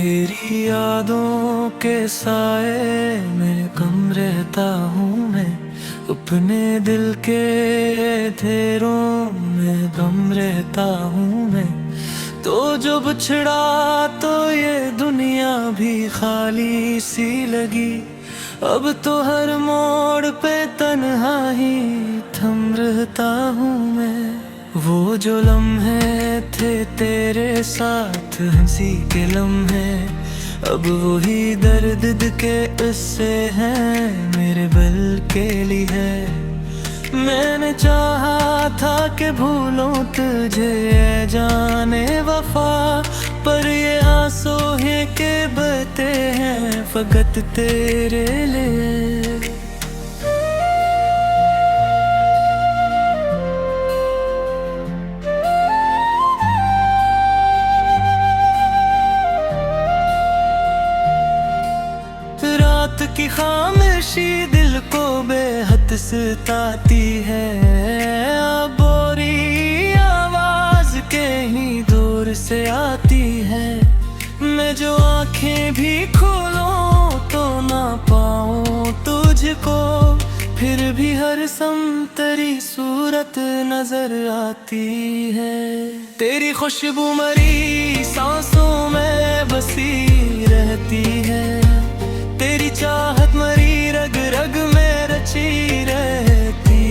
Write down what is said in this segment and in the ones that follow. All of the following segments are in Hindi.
तेरी यादों के साए में कम रहता हूँ मैं, अपने दिल के अंधेरों में गम रहता हूँ मैं। तो जो बिछड़ा तो ये दुनिया भी खाली सी लगी, अब तो हर मोड़ पे तन्हा ही थम रहता हूँ मैं। वो जो लम्हे थे तेरे साथ हंसी के लम्हे, अब वही दर्द के किस्से हैं मेरे बल के लिए। मैंने चाहा था कि भूलों तुझे ऐ जाने वफा, पर ये आंसू है के बहते हैं फकत तेरे लिए। रात की खामोशी दिल को बेहद सताती है, बोरी आवाज कहीं दूर से आती है। मैं जो आंखें भी खोलूं तो ना पाऊं तुझको, फिर भी हर समतरी सूरत नजर आती है। तेरी खुशबू मरी सांसों में बसी रहती है, तेरी चाहत मरी रग रग में रची रहती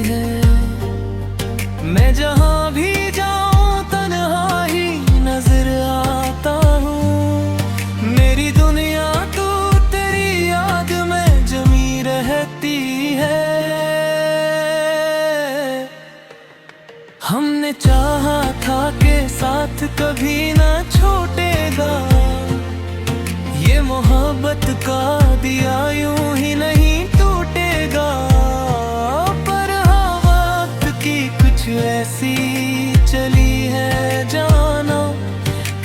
है। मैं जहाँ भी जाऊँ तन्हा ही नजर आता हूँ, मेरी दुनिया तो तेरी याद में जमी रहती है। हमने चाहा था कि साथ कभी ना छूटेगा, ये मोहब्बत का दिया यूं ही नहीं टूटेगा। पर हाँ वक्त की कुछ ऐसी चली है जाना,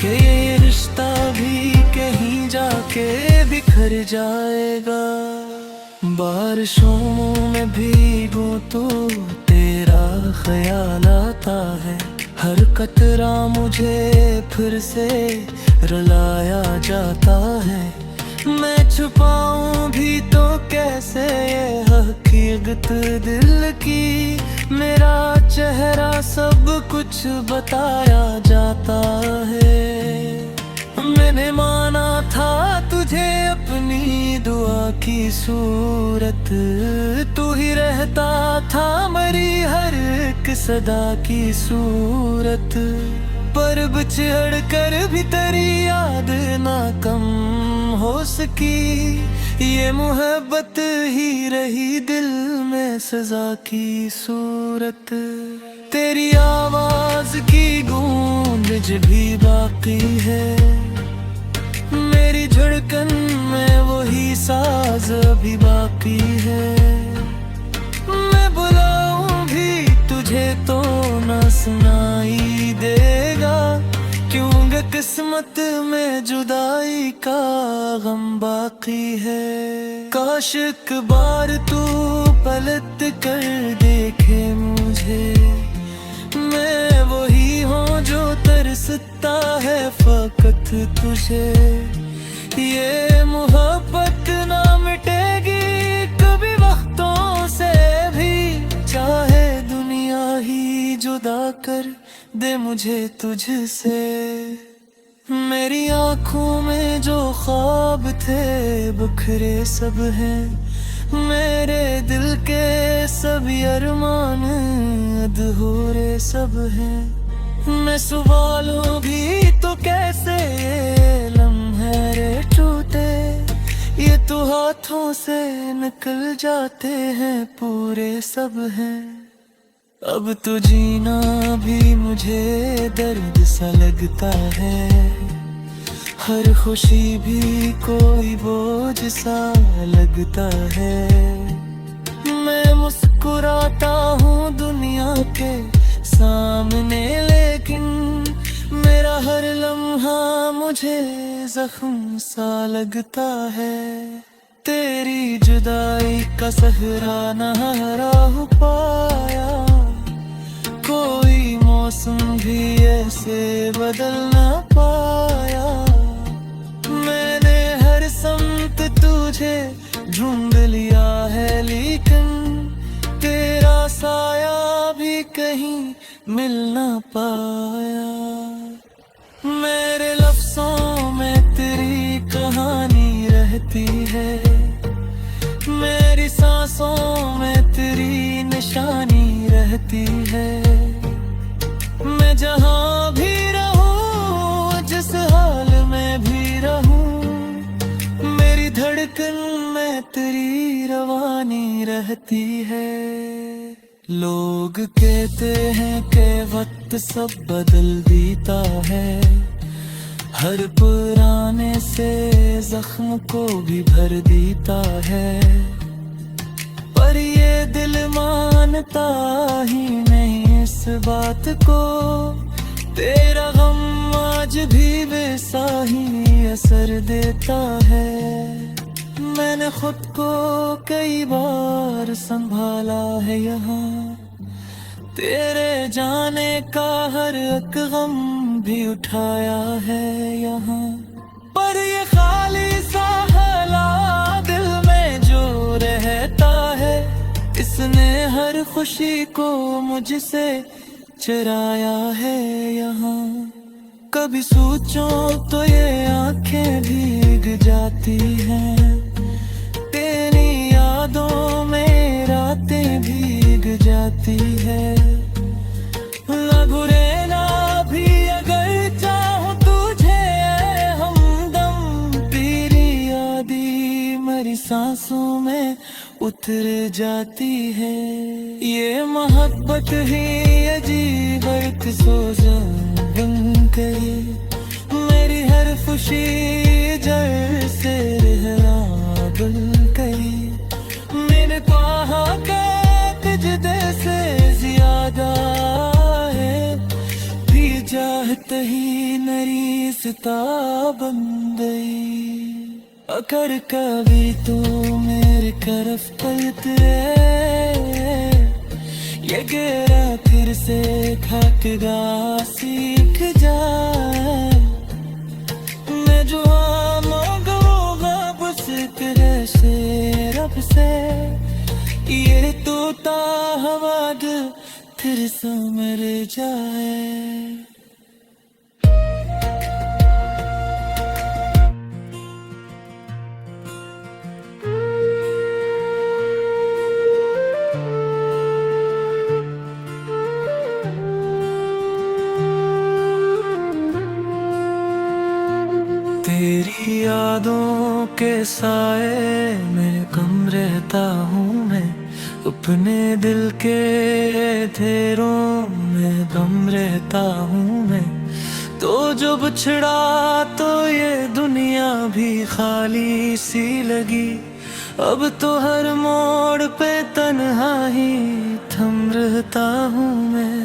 कि ये रिश्ता भी कहीं जाके बिखर जाएगा। बारिशों में भीगूं तो तेरा ख्याल आता है, हर कतरा मुझे फिर से रुलाया जाता है। मैं छुपाऊं भी तो कैसे ये हकीकत दिल की, मेरा चेहरा सब कुछ बताया जाता है। मैंने माना था तुझे अपनी दुआ की सूरत, तू ही रहता था मेरी हर एक सदा की सूरत। पर बिछड़ कर भी तेरी याद ना कम हो सकी, ये मोहब्बत ही रही दिल में सजा की सूरत। तेरी आवाज की गूंज भी बाकी है, मेरी धड़कन में वही साज भी बाकी है। मैं बुलाऊं भी तुझे तो ना सुनाई देगा, क्योंकि किस्मत में जुदाई का गम बाकी है। काश एक बार तू पलट कर देखे मुझे, मैं वही हूँ जो तरसता है फकत तुझे। ये मोहब्बत ना मिटेगी कभी वक्तों से भी, चाहे दुनिया ही जुदा कर दे मुझे तुझसे। मेरी आँखों में जो ख्वाब थे बिखरे सब हैं, मेरे दिल के सभी अरमान अधूरे सब हैं। मैं सवालों भी तो कैसे ये लम्हे रे टूटे, ये तो हाथों से निकल जाते हैं पूरे सब हैं। अब तो जीना भी मुझे दर्द सा लगता है, हर खुशी भी कोई बोझ सा लगता है। मैं मुस्कुराता हूँ दुनिया के सामने, लेकिन मेरा हर लम्हा मुझे जख्म सा लगता है। तेरी जुदाई का सहरा न हरा हो पाया, कोई मौसम भी ऐसे बदल ना पाया। मिल ना पाया। मेरे लफ्ज़ों में तेरी कहानी रहती है, मेरी सांसों में तेरी निशानी रहती है। मैं जहाँ भी रहूं, जिस हाल में भी रहूं, मेरी धड़कन में तेरी रवानी रहती है। लोग कहते हैं कि वक्त सब बदल देता है, हर पुराने से जख्म को भी भर देता है, पर ये दिल मानता ही नहीं इस बात को। तेरा गम आज भी वैसा ही असर देता है। मैंने खुद को कई बार संभाला है यहाँ, तेरे जाने का हर एक गम भी उठाया है यहाँ, पर ये खाली सा हला दिल में जो रहता है, इसने हर खुशी को मुझसे चुराया है यहाँ। कभी सोचूं तो ये आंखें भीग जाती हैं, तेरी यादों में रातें भीग जाती है। लगुरे ना भी अगर चाहूं तुझे हमदम, तेरी यादी मेरी सांसों में उतर जाती है। ये मोहब्बत ही अजीब एक सोजा बन गई, मेरी हर खुशी जड़ से रहना बन गई। मेरे ख्वाहा का तुझे से ज्यादा है, भी चाहत ही नरी सिता बन गई। अगर कभी तू मेरी तरफ पलटे, ये गहरा फिर से खाकगा सीख जाए। मैं जो मांगूंगा बस तेरे से रब से, ये तोता हवा दिल फिर समर जाए। तेरी यादों के साए में कम रहता हूँ मैं, अपने दिल के अंधेरों में गम रहता हूँ मैं। तो जो बिछड़ा तो ये दुनिया भी खाली सी लगी, अब तो हर मोड़ पे तन्हा ही थम रहता हूँ मैं।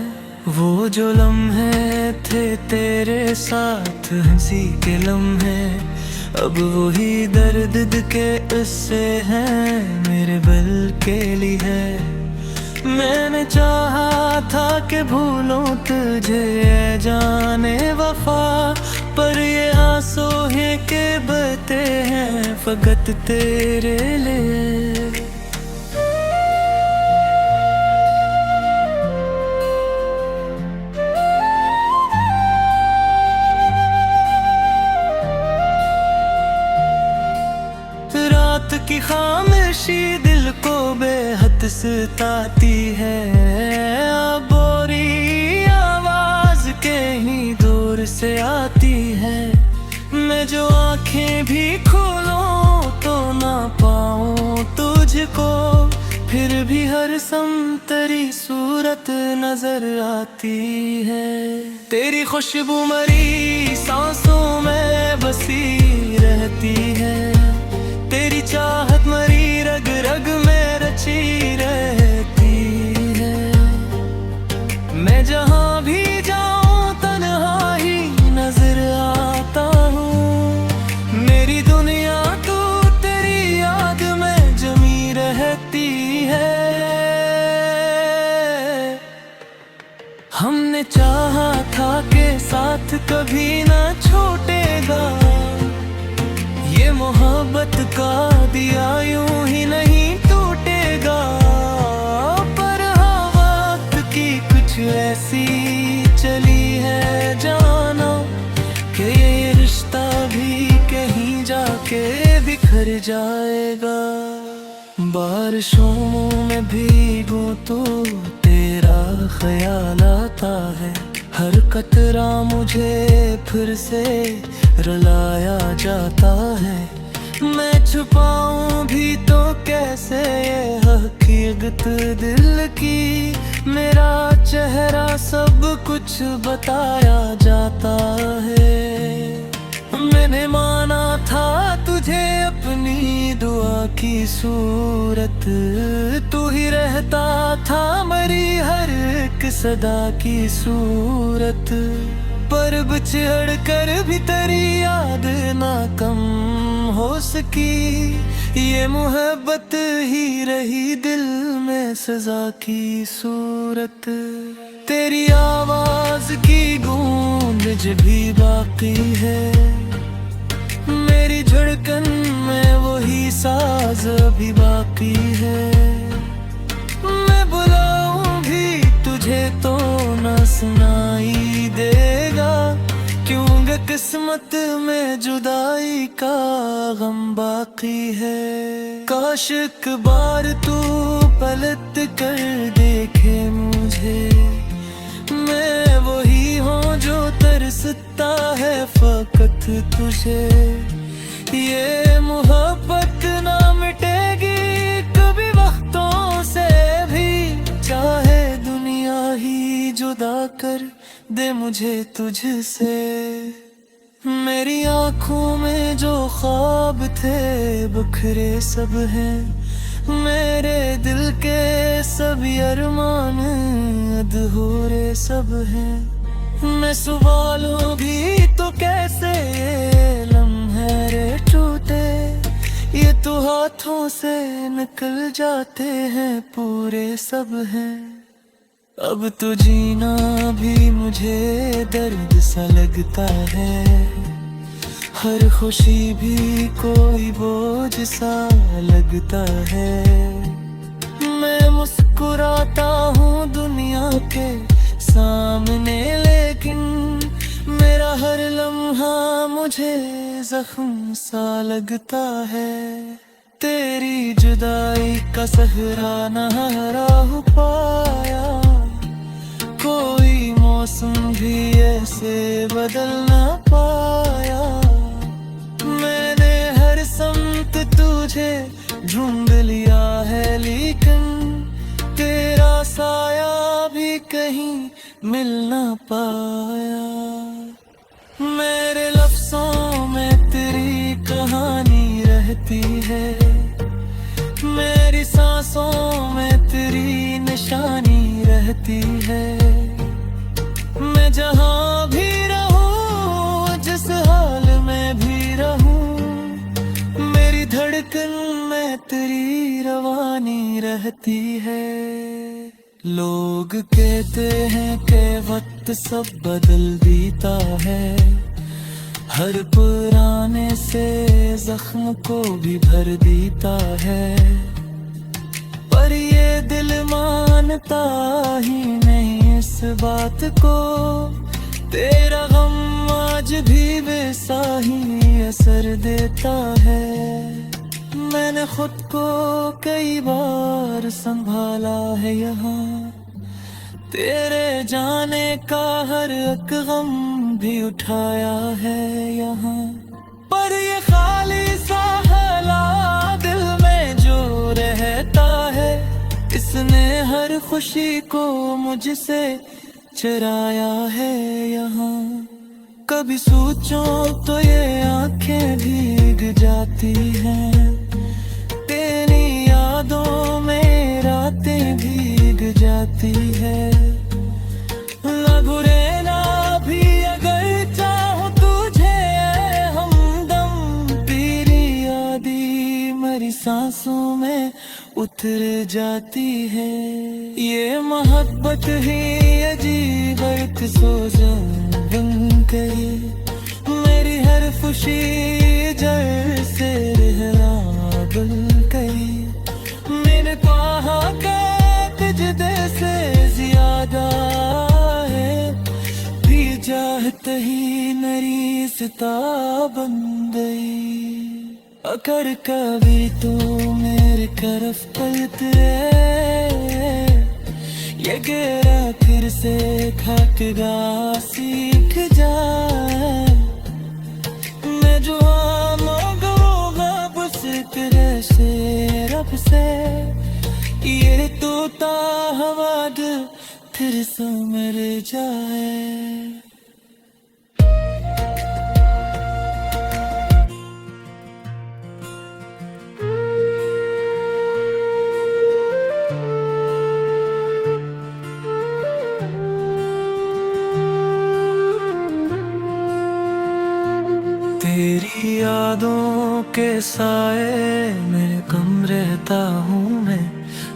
वो जो लम्हे थे तेरे साथ हंसी के लम्हे, अब वही दर्द के उससे हैं मेरे बल के लिए। मैंने चाहा था कि भूलूं तुझे ऐ जाने वफा, पर ये आंसू हैं के बहते हैं फकत तेरे लिए। रात की खामोशी दिल को बेहद सताती है, बोरी आवाज कहीं दूर से आती है। मैं जो आंखें भी खोलूं तो ना पाऊं तुझको, फिर भी हर समतरी सूरत नजर आती है। तेरी खुशबू मरी सांसों में बसी रहती है, तेरी चाहत मरी रग रग में रची रहती है। मैं जहाँ भी जाऊँ तन्हा ही नजर आता हूँ, मेरी दुनिया तो तेरी याद में जमी रहती है। हमने चाहा था कि साथ कभी ना छूटेगा, ये मोहब्बत का दिया यूं ही नहीं टूटेगा। पर हाँ वक्त की कुछ ऐसी जाके बिखर जाएगा। बारिशों में भीगूं तो तेरा ख्याल आता है, हर कतरा मुझे फिर से रुलाया जाता है। मैं छुपाऊं भी तो कैसे ये हकीकत दिल की, मेरा चेहरा सब कुछ बताया जाता है। मैंने माना था तुझे अपनी दुआ की सूरत, तू ही रहता था मेरी हर एक सदा की सूरत। पर बिछड़ कर भी तेरी याद ना कम हो सकी, ये मोहब्बत ही रही दिल में सजा की सूरत। तेरी आवाज की गूंज जब भी बाकी है, मेरी धड़कन में वही साज अभी बाकी है। मैं बुलाऊं भी तुझे तो न सुनाई देगा, क्योंकि किस्मत में जुदाई का गम बाकी है। काश एक बार तू पलट कर देखे मुझे, मैं वही हूँ जो तरसता है फकत तुझे। ये मोहब्बत ना मिटेगी कभी वक्तों से भी, चाहे दुनिया ही जुदा कर दे मुझे तुझसे। मेरी आँखों में जो ख्वाब थे बिखरे सब हैं, मेरे दिल के सभी अरमान अधूरे सब हैं। मैं सवालों भी तो कैसे ये लम्हे रे टूटे, ये तो हाथों से निकल जाते हैं पूरे सब हैं। अब तो जीना भी मुझे दर्द सा लगता है, हर खुशी भी कोई बोझ सा लगता है। मैं मुस्कुराता हूँ दुनिया के सामने, लेकिन मेरा हर लम्हा मुझे जख्म सा लगता है। तेरी जुदाई का सहरा न हरा हो पाया, कोई मौसम भी ऐसे बदल ना पाया। मैंने हर समत तुझे ढूंढ लिया है, लेकिन तेरा साया भी कहीं मिल ना पाया। मेरे लफ्ज़ों में तेरी कहानी रहती है, मेरी सांसों में तेरी निशानी रहती है। मैं जहाँ भी रहूं, जिस हाल में भी रहूं, मेरी धड़कन में तेरी रवानी रहती है। लोग कहते हैं कि वक्त सब बदल देता है, हर पुराने से जख्म को भी भर देता है। पर ये दिल मानता ही नहीं इस बात को, तेरा गम आज भी वैसा ही असर देता है। मैंने खुद को कई बार संभाला है यहाँ, तेरे जाने का हर एक गम भी उठाया है यहाँ। पर ये खाली सा हला दिल में जो रहता है, इसने हर खुशी को मुझसे चुराया है यहाँ। कभी सोचूं तो ये आंखें भीग जाती हैं, तेरी यादों में रातें भीग जाती है। ना बुरे ना भी अगर चाहूं तुझे हमदम, तेरी यादी मेरी सांसों में उतर जाती है। ये मोहब्बत ही अजीब एक सोजा बन गई, मेरी हर खुशी जड़ से रहना बन गई। मैंने कहा कि तुझे से ज्यादा है, भी चाहत ही नरी सिता बन गई। अगर कभी तू मेरे तरफ पलटे, ये गहरा फिर से थकगा सीख जाए। मैं जो मांगूंगा बस तेरे से रब से, ये तोता हवा दिल फिर समर जाए। तेरी यादों के साए में कम रहता हूँ मैं,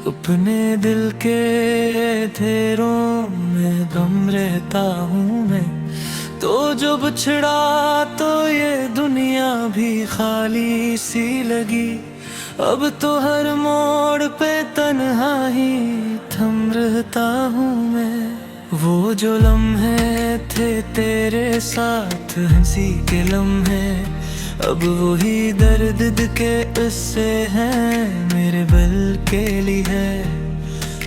अपने दिल के अंधेरों में गम रहता हूँ मैं। तो जो बिछड़ा तो ये दुनिया भी खाली सी लगी, अब तो हर मोड़ पे तन्हा ही थम रहता हूँ मैं। वो जो लम्हे थे तेरे साथ हंसी के लम्हे, अब वही दर्द के उससे हैं मेरे बल के लिए।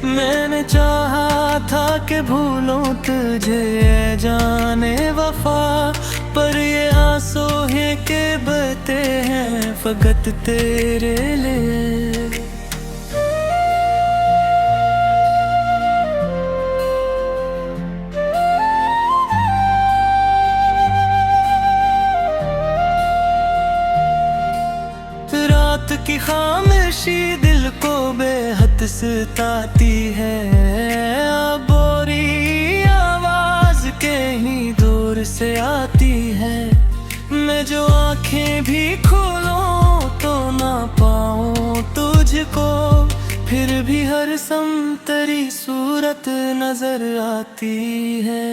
मैंने चाहा था कि भूलूं तुझे ऐ जाने वफा, पर ये आंसू है के बहते हैं फकत तेरे लिए। रात की खामोशी दिल को बेहद सताती है, बोरी आवाज कहीं दूर से आती है। मैं जो आंखें भी खोलूं तो ना पाऊं तुझको, फिर भी हर तेरी सूरत नजर आती है।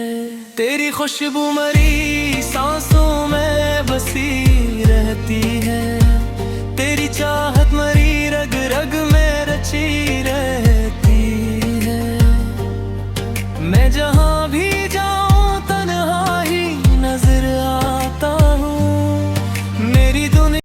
तेरी खुशबू मरी सांसों में बसी रहती है, तेरी चाहत मरी रग रग में रची